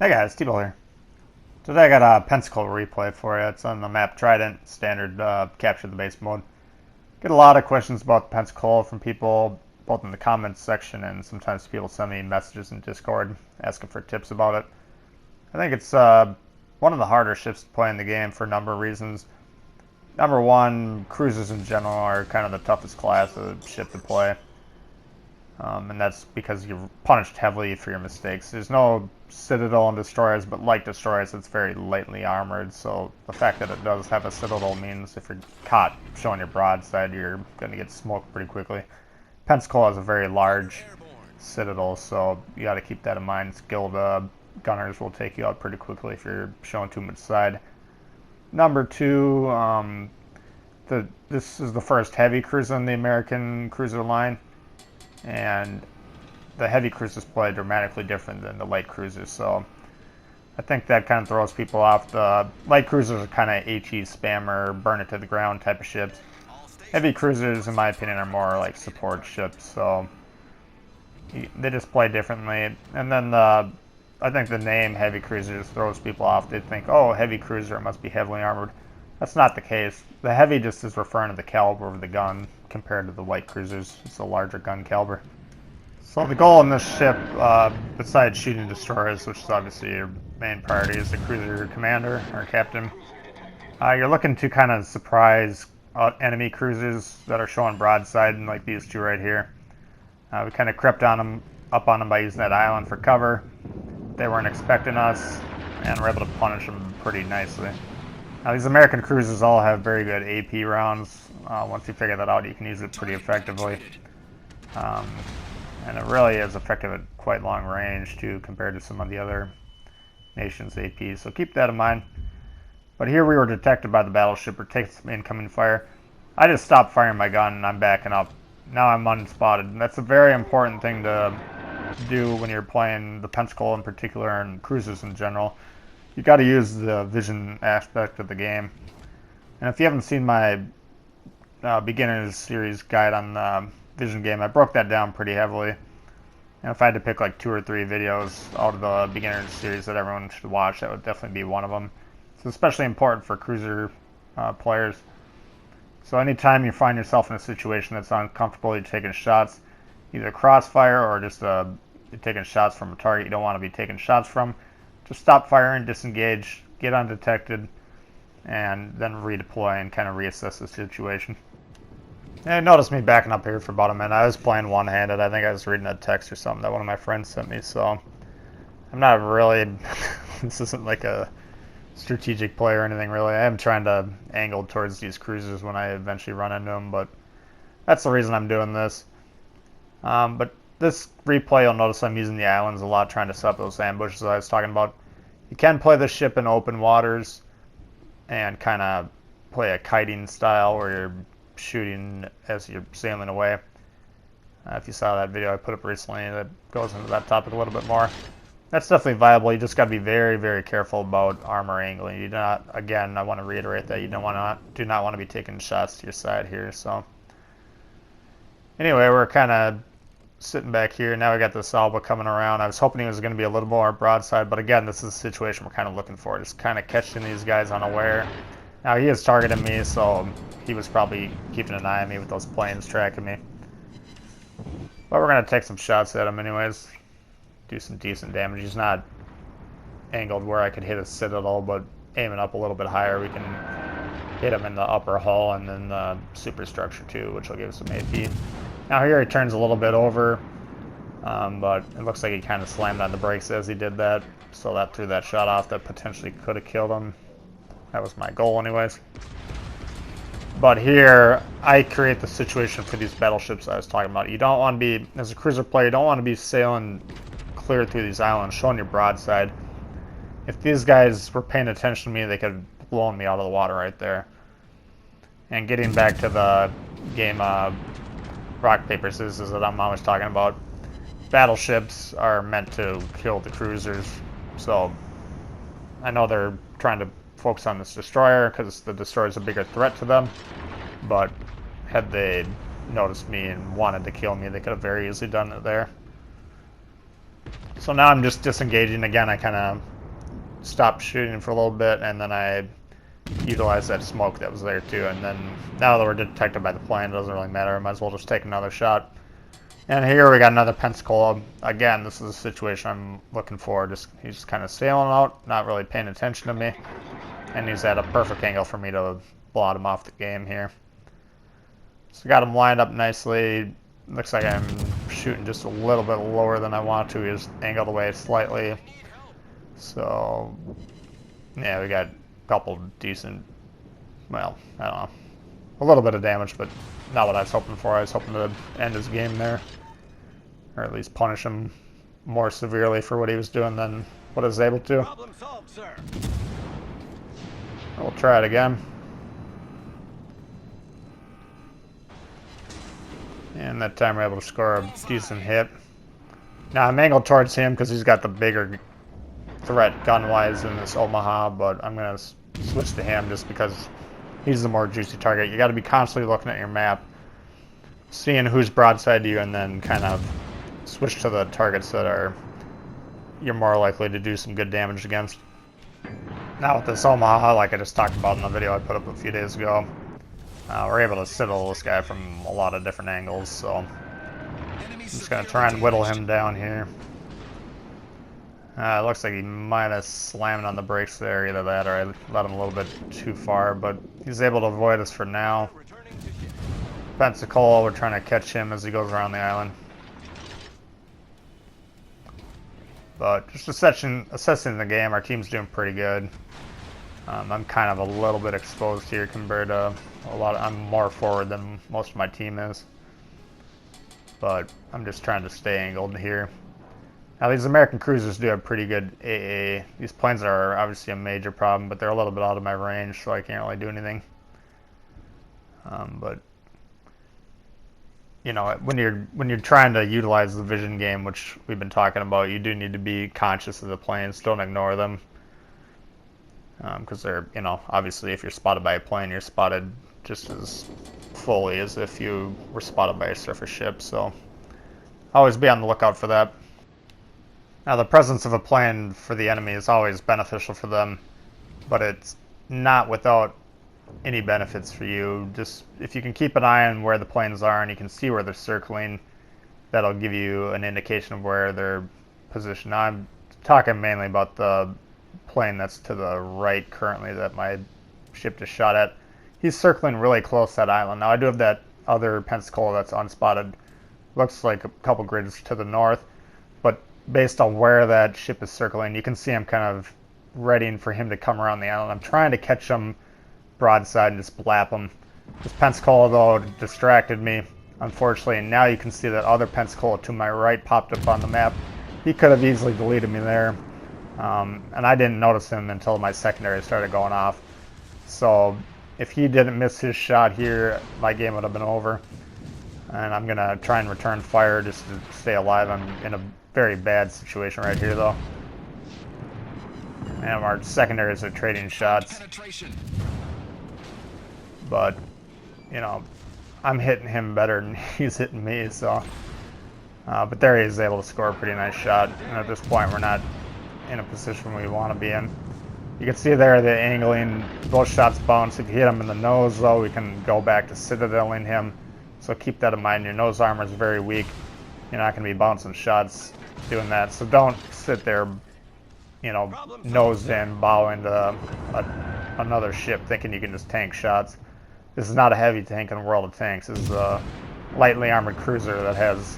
Hey guys, Tito here. Today I got a Pensacola replay for you. It's on the map Trident, standard capture the base mode. Get a lot of questions about Pensacola from people, both in the comments section and sometimes people send me messages in Discord asking for tips about it. I think it's one of the harder ships to play in the game for a number of reasons. Number one, cruisers in general are kind of the toughest class of ship to play. And that's because you're punished heavily for your mistakes. There's no citadel and destroyers, but like destroyers, it's very lightly armored. So the fact that it does have a citadel means if you're caught showing your broadside, you're going to get smoked pretty quickly. Pensacola has a very large citadel, so you got to keep that in mind. Skilled gunners will take you out pretty quickly if you're showing too much side. Number two, this is the first heavy cruiser in the American Cruiser line. And the heavy cruisers play dramatically different than the light cruisers, so I think that kind of throws people off. The light cruisers are kind of HE spammer, burn it to the ground type of ships. Heavy cruisers, in my opinion, are more like support ships, so they just play differently. And then I think the name heavy cruisers throws people off. They think, oh, heavy cruiser, it must be heavily armored. That's not the case. The heavy just is referring to the caliber of the gun compared to the light cruisers. It's a larger gun caliber. So the goal in this ship, besides shooting destroyers, which is obviously your main priority, is the cruiser commander or captain. You're looking to kind of surprise enemy cruisers that are showing broadside, and like these two right here. We kind of crept on them, up on them by using that island for cover. They weren't expecting us, and we're able to punish them pretty nicely. Now, these American cruisers all have very good AP rounds. Once you figure that out, you can use it pretty effectively. And it really is effective at quite long range, too, compared to some of the other nations' APs. So keep that in mind. But here we were detected by the battleship, or takes some incoming fire. I just stopped firing my gun, and I'm backing up. Now I'm unspotted. And that's a very important thing to do when you're playing the Pensacola in particular, and cruisers in general. You got to use the vision aspect of the game. And if you haven't seen my beginners series guide on the vision game, I broke that down pretty heavily. And if I had to pick like 2 or 3 videos out of the beginners series that everyone should watch, that would definitely be one of them. It's especially important for cruiser players. So anytime you find yourself in a situation that's uncomfortable, you're taking shots, either crossfire or just you're taking shots from a target you don't want to be taking shots from. Just stop firing, disengage, get undetected, and then redeploy and kind of reassess the situation. And notice me backing up here for about a minute. I was playing one-handed. I think I was reading a text or something that one of my friends sent me, so I'm not really, this isn't like a strategic play or anything really. I am trying to angle towards these cruisers when I eventually run into them, but that's the reason I'm doing this. But this replay, you'll notice I'm using the islands a lot, trying to set up those ambushes I was talking about. You can play this ship in open waters and kind of play a kiting style where you're shooting as you're sailing away. If you saw that video I put up recently, that goes into that topic a little bit more. That's definitely viable. You just got to be very, very careful about armor angling. You do not, again, I want to reiterate that you do not want to be taking shots to your side here. So anyway, we're kind of sitting back here. Now we got this Alba coming around. I was hoping he was going to be a little more broadside, but again, this is a situation we're kind of looking for. Just kind of catching these guys unaware. Now he is targeting me, so he was probably keeping an eye on me with those planes tracking me. But we're going to take some shots at him anyways. Do some decent damage. He's not angled where I could hit a citadel, but aiming up a little bit higher, we can hit him in the upper hull and then the superstructure too, which will give us some AP. Now here he turns a little bit over, but it looks like he kind of slammed on the brakes as he did that, so that threw that shot off that potentially could have killed him. That was my goal anyways. But here, I create the situation for these battleships I was talking about. You don't want to be, as a cruiser player, you don't want to be sailing clear through these islands, showing your broadside. If these guys were paying attention to me, they could have blown me out of the water right there. And getting back to the game rock, paper, scissors that I'm always talking about, battleships are meant to kill the cruisers. So I know they're trying to focus on this destroyer because the destroyer is a bigger threat to them, but had they noticed me and wanted to kill me, they could have very easily done it there. So now I'm just disengaging again. I kind of stopped shooting for a little bit, and then I utilized that smoke that was there too. And then now that we're detected by the plane, it doesn't really matter. I might as well just take another shot. And here we got another Pensacola. Again, this is a situation I'm looking for. He's just kind of sailing out, not really paying attention to me. And he's at a perfect angle for me to blot him off the game here. So got him lined up nicely. Looks like I'm shooting just a little bit lower than I want to. He's angled away slightly. So, yeah, we got a couple decent, well, I don't know, a little bit of damage, but not what I was hoping for. I was hoping to end his game there, or at least punish him more severely for what he was doing than what I was able to. Problem solved, sir. We'll try it again. And that time we're able to score a decent hit. Now I'm angled towards him because he's got the bigger threat gun-wise in this Omaha, but I'm going to switch to him just because he's the more juicy target. You got to be constantly looking at your map, seeing who's broadside to you, and then kind of switch to the targets that you're more likely to do some good damage against. Now with this Omaha, like I just talked about in the video I put up a few days ago, we're able to citadel this guy from a lot of different angles, so I'm just going to try and whittle him down here. It looks like he might have slammed on the brakes there, either that or I let him a little bit too far, but he's able to avoid us for now. Pensacola, we're trying to catch him as he goes around the island. But just assessing the game, our team's doing pretty good. I'm kind of a little bit exposed here compared to I'm more forward than most of my team is. But I'm just trying to stay angled here. Now these American cruisers do have pretty good AA. These planes are obviously a major problem, but they're a little bit out of my range, so I can't really do anything. But you know, when you're trying to utilize the vision game, which we've been talking about, you do need to be conscious of the planes. Don't ignore them, because they're, you know, obviously if you're spotted by a plane, you're spotted just as fully as if you were spotted by a surface ship. So always be on the lookout for that. Now the presence of a plane for the enemy is always beneficial for them, but it's not without any benefits for you. Just if you can keep an eye on where the planes are and you can see where they're circling, that'll give you an indication of where they're positioned. Now I'm talking mainly about the plane that's to the right currently that my ship just shot at. He's circling really close to that island. Now I do have that other Pensacola that's unspotted. Looks like a couple grids to the north, but based on where that ship is circling, you can see I'm kind of readying for him to come around the island. I'm trying to catch him broadside and just blap him. This Pensacola though distracted me, unfortunately, and now you can see that other Pensacola to my right popped up on the map. He could have easily deleted me there, and I didn't notice him until my secondary started going off. So if he didn't miss his shot here, my game would have been over. And I'm gonna try and return fire just to stay alive. I'm in a very bad situation right here though. And our secondaries are trading shots. But, you know, I'm hitting him better than he's hitting me, so. But there he is able to score a pretty nice shot. And at this point, we're not in a position we want to be in. You can see there the angling, both shots bounce. If you hit him in the nose, though, we can go back to citadeling him. So keep that in mind. Your nose armor is very weak. You're not going to be bouncing shots doing that. So don't sit there, you know, nose in, bow into another ship thinking you can just tank shots. This is not a heavy tank in the world of tanks. This is a lightly armored cruiser that has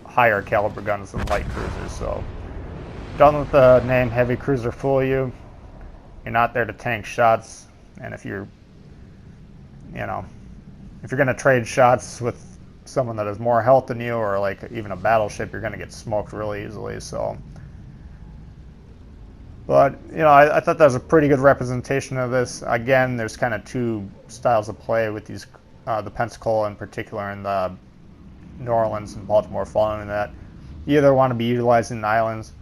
higher caliber guns than light cruisers. So don't let the name heavy cruiser fool you. You're not there to tank shots. And if you're, you know, if you're going to trade shots with someone that has more health than you, or like even a battleship, you're going to get smoked really easily. So, but you know, I thought that was a pretty good representation of this. Again, there's kind of two styles of play with these, the Pensacola in particular, and the New Orleans and Baltimore following that. You either want to be utilizing the islands,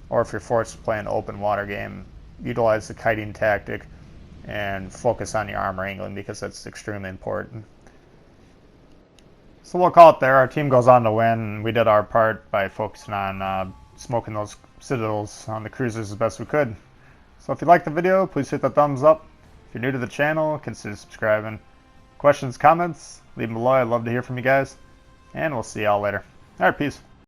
or if you're forced to play an open water game, utilize the kiting tactic and focus on your armor angling, because that's extremely important. So we'll call it there. Our team goes on to win. We did our part by focusing on smoking those citadels on the cruisers as best we could. So if you like the video, please hit the thumbs up. If you're new to the channel, consider subscribing. Questions, comments, leave them below. I'd love to hear from you guys. And we'll see y'all later. Alright, peace.